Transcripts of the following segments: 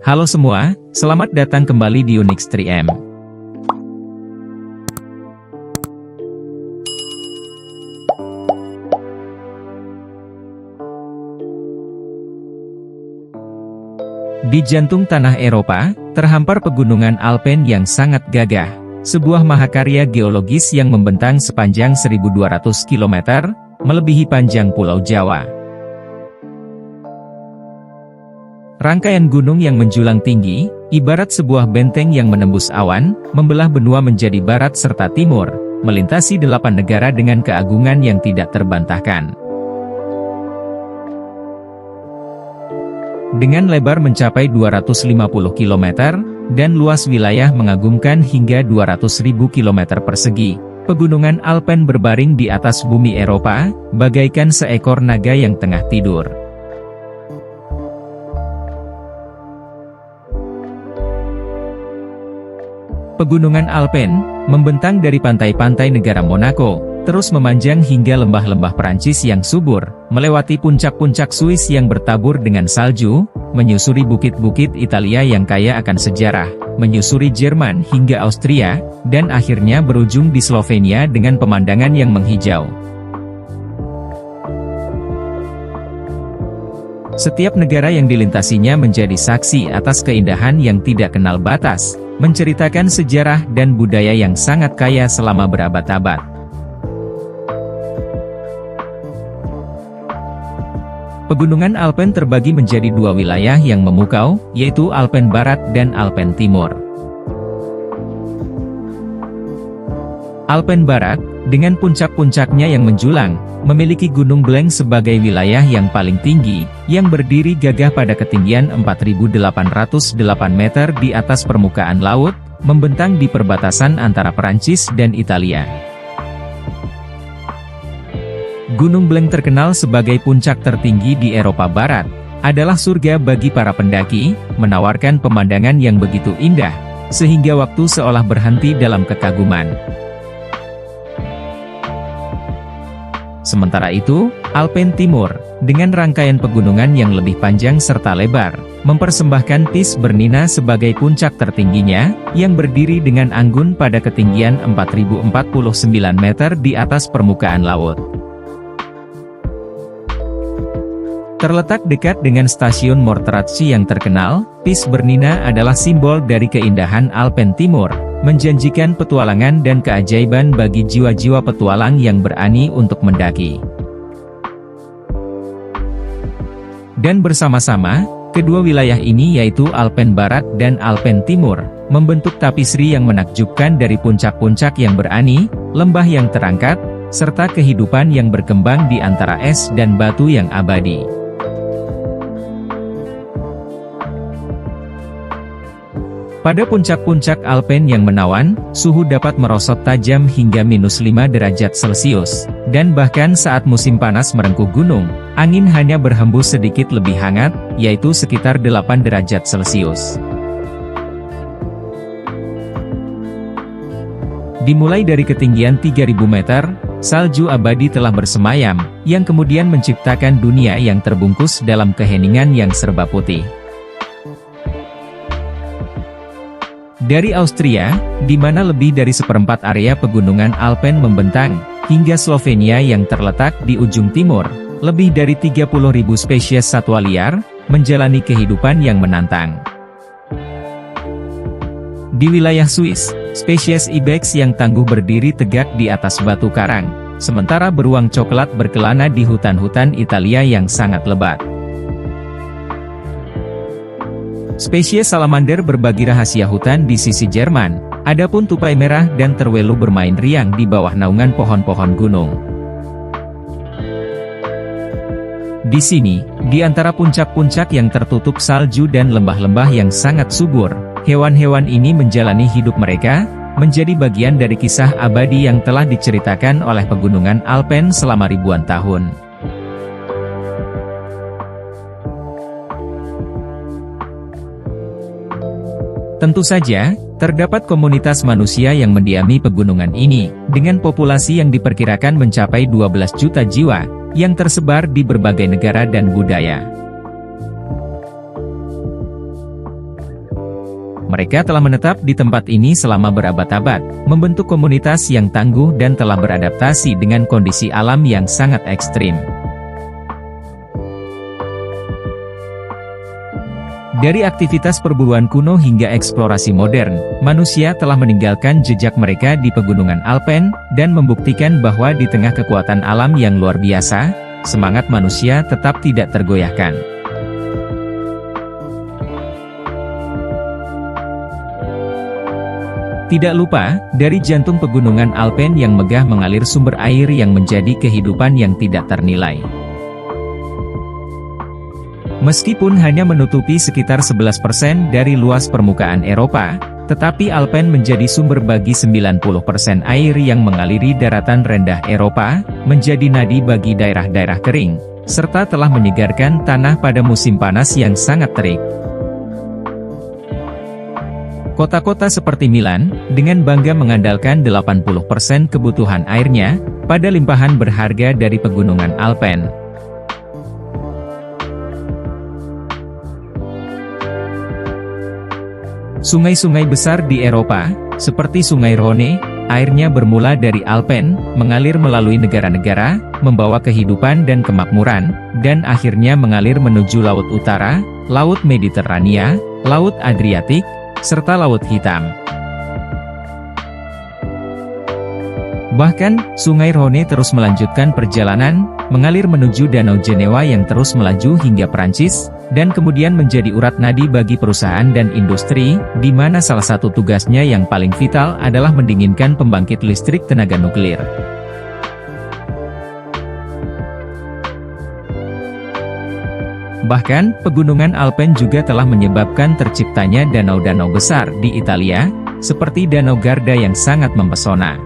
Halo semua, selamat datang kembali di Unix 3M. Di jantung tanah Eropa, terhampar pegunungan Alpen yang sangat gagah. Sebuah mahakarya geologis yang membentang sepanjang 1.200 km, melebihi panjang Pulau Jawa. Rangkaian gunung yang menjulang tinggi, ibarat sebuah benteng yang menembus awan, membelah benua menjadi barat serta timur, melintasi 8 negara dengan keagungan yang tidak terbantahkan. Dengan lebar mencapai 250 km, dan luas wilayah mengagumkan hingga 200.000 km persegi, pegunungan Alpen berbaring di atas bumi Eropa, bagaikan seekor naga yang tengah tidur. Pegunungan Alpen, membentang dari pantai-pantai negara Monaco, terus memanjang hingga lembah-lembah Perancis yang subur, melewati puncak-puncak Swiss yang bertabur dengan salju, menyusuri bukit-bukit Italia yang kaya akan sejarah, menyusuri Jerman hingga Austria, dan akhirnya berujung di Slovenia dengan pemandangan yang menghijau. Setiap negara yang dilintasinya menjadi saksi atas keindahan yang tidak kenal batas, menceritakan sejarah dan budaya yang sangat kaya selama berabad-abad. Pegunungan Alpen terbagi menjadi 2 wilayah yang memukau, yaitu Alpen Barat dan Alpen Timur. Alpen Barat, dengan puncak-puncaknya yang menjulang, memiliki Gunung Blanc sebagai wilayah yang paling tinggi, yang berdiri gagah pada ketinggian 4.808 meter di atas permukaan laut, membentang di perbatasan antara Perancis dan Italia. Gunung Blanc terkenal sebagai puncak tertinggi di Eropa Barat, adalah surga bagi para pendaki, menawarkan pemandangan yang begitu indah, sehingga waktu seolah berhenti dalam kekaguman. Sementara itu, Alpen Timur, dengan rangkaian pegunungan yang lebih panjang serta lebar, mempersembahkan Piz Bernina sebagai puncak tertingginya, yang berdiri dengan anggun pada ketinggian 4.049 meter di atas permukaan laut. Terletak dekat dengan stasiun Morteratski yang terkenal, Piz Bernina adalah simbol dari keindahan Alpen Timur, menjanjikan petualangan dan keajaiban bagi jiwa-jiwa petualang yang berani untuk mendaki. Dan bersama-sama, kedua wilayah ini yaitu Alpen Barat dan Alpen Timur, membentuk tapisri yang menakjubkan dari puncak-puncak yang berani, lembah yang terangkat, serta kehidupan yang berkembang di antara es dan batu yang abadi. Pada puncak-puncak Alpen yang menawan, suhu dapat merosot tajam hingga -5 derajat Celcius, dan bahkan saat musim panas merengkuh gunung, angin hanya berhembus sedikit lebih hangat, yaitu sekitar 8 derajat Celcius. Dimulai dari ketinggian 3.000 meter, salju abadi telah bersemayam, yang kemudian menciptakan dunia yang terbungkus dalam keheningan yang serba putih. Dari Austria, di mana lebih dari seperempat area pegunungan Alpen membentang, hingga Slovenia yang terletak di ujung timur, lebih dari 30.000 spesies satwa liar, menjalani kehidupan yang menantang. Di wilayah Swiss, spesies ibex yang tangguh berdiri tegak di atas batu karang, sementara beruang coklat berkelana di hutan-hutan Italia yang sangat lebat. Spesies salamander berbagi rahasia hutan di sisi Jerman, adapun tupai merah dan terwelu bermain riang di bawah naungan pohon-pohon gunung. Di sini, di antara puncak-puncak yang tertutup salju dan lembah-lembah yang sangat subur, hewan-hewan ini menjalani hidup mereka, menjadi bagian dari kisah abadi yang telah diceritakan oleh pegunungan Alpen selama ribuan tahun. Tentu saja, terdapat komunitas manusia yang mendiami pegunungan ini, dengan populasi yang diperkirakan mencapai 12 juta jiwa, yang tersebar di berbagai negara dan budaya. Mereka telah menetap di tempat ini selama berabad-abad, membentuk komunitas yang tangguh dan telah beradaptasi dengan kondisi alam yang sangat ekstrim. Dari aktivitas perburuan kuno hingga eksplorasi modern, manusia telah meninggalkan jejak mereka di pegunungan Alpen, dan membuktikan bahwa di tengah kekuatan alam yang luar biasa, semangat manusia tetap tidak tergoyahkan. Tidak lupa, dari jantung pegunungan Alpen yang megah mengalir sumber air yang menjadi kehidupan yang tidak ternilai. Meskipun hanya menutupi sekitar 11% dari luas permukaan Eropa, tetapi Alpen menjadi sumber bagi 90% air yang mengaliri daratan rendah Eropa, menjadi nadi bagi daerah-daerah kering, serta telah menyegarkan tanah pada musim panas yang sangat terik. Kota-kota seperti Milan, dengan bangga mengandalkan 80% kebutuhan airnya, pada limpahan berharga dari pegunungan Alpen. Sungai-sungai besar di Eropa, seperti Sungai Rhone, airnya bermula dari Alpen, mengalir melalui negara-negara, membawa kehidupan dan kemakmuran, dan akhirnya mengalir menuju Laut Utara, Laut Mediterania, Laut Adriatik, serta Laut Hitam. Bahkan, Sungai Rhone terus melanjutkan perjalanan, mengalir menuju Danau Jenewa yang terus melaju hingga Prancis, dan kemudian menjadi urat nadi bagi perusahaan dan industri, di mana salah satu tugasnya yang paling vital adalah mendinginkan pembangkit listrik tenaga nuklir. Bahkan, pegunungan Alpen juga telah menyebabkan terciptanya danau-danau besar di Italia, seperti Danau Garda yang sangat mempesona.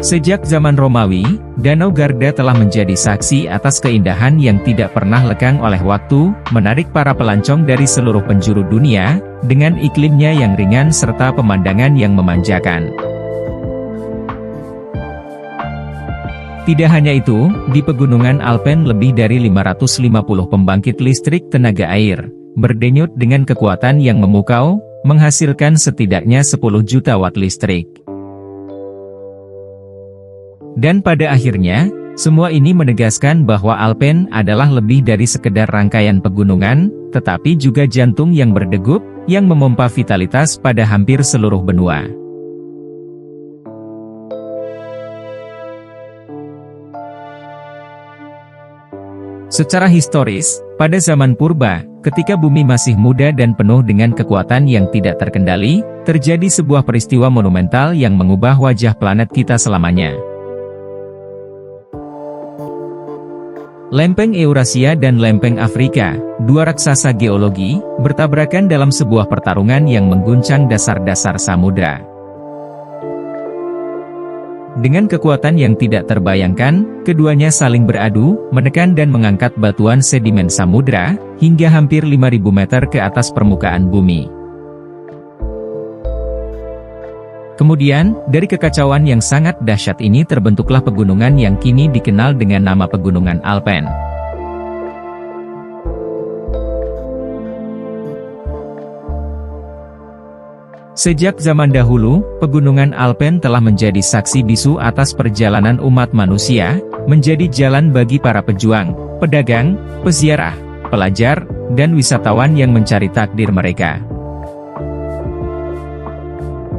Sejak zaman Romawi, Danau Garda telah menjadi saksi atas keindahan yang tidak pernah lekang oleh waktu, menarik para pelancong dari seluruh penjuru dunia, dengan iklimnya yang ringan serta pemandangan yang memanjakan. Tidak hanya itu, di pegunungan Alpen lebih dari 550 pembangkit listrik tenaga air, berdenyut dengan kekuatan yang memukau, menghasilkan setidaknya 10 juta watt listrik. Dan pada akhirnya, semua ini menegaskan bahwa Alpen adalah lebih dari sekedar rangkaian pegunungan, tetapi juga jantung yang berdegup, yang memompa vitalitas pada hampir seluruh benua. Secara historis, pada zaman purba, ketika bumi masih muda dan penuh dengan kekuatan yang tidak terkendali, terjadi sebuah peristiwa monumental yang mengubah wajah planet kita selamanya. Lempeng Eurasia dan Lempeng Afrika, dua raksasa geologi, bertabrakan dalam sebuah pertarungan yang mengguncang dasar-dasar samudra. Dengan kekuatan yang tidak terbayangkan, keduanya saling beradu, menekan dan mengangkat batuan sedimen samudra, hingga hampir 5.000 meter ke atas permukaan bumi. Kemudian, dari kekacauan yang sangat dahsyat ini terbentuklah pegunungan yang kini dikenal dengan nama Pegunungan Alpen. Sejak zaman dahulu, Pegunungan Alpen telah menjadi saksi bisu atas perjalanan umat manusia, menjadi jalan bagi para pejuang, pedagang, peziarah, pelajar, dan wisatawan yang mencari takdir mereka.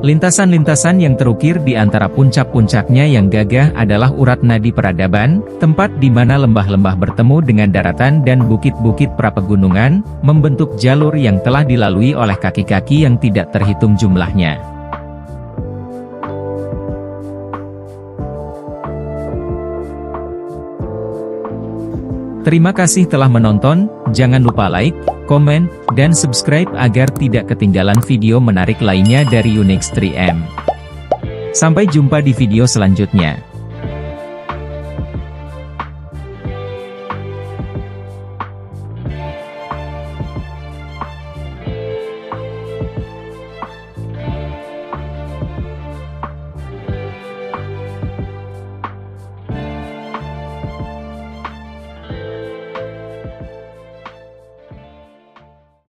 Lintasan-lintasan yang terukir di antara puncak-puncaknya yang gagah adalah urat nadi peradaban, tempat di mana lembah-lembah bertemu dengan daratan dan bukit-bukit prapegunungan, membentuk jalur yang telah dilalui oleh kaki-kaki yang tidak terhitung jumlahnya. Terima kasih telah menonton, jangan lupa like, komen, dan subscribe agar tidak ketinggalan video menarik lainnya dari Unix 3M. Sampai jumpa di video selanjutnya.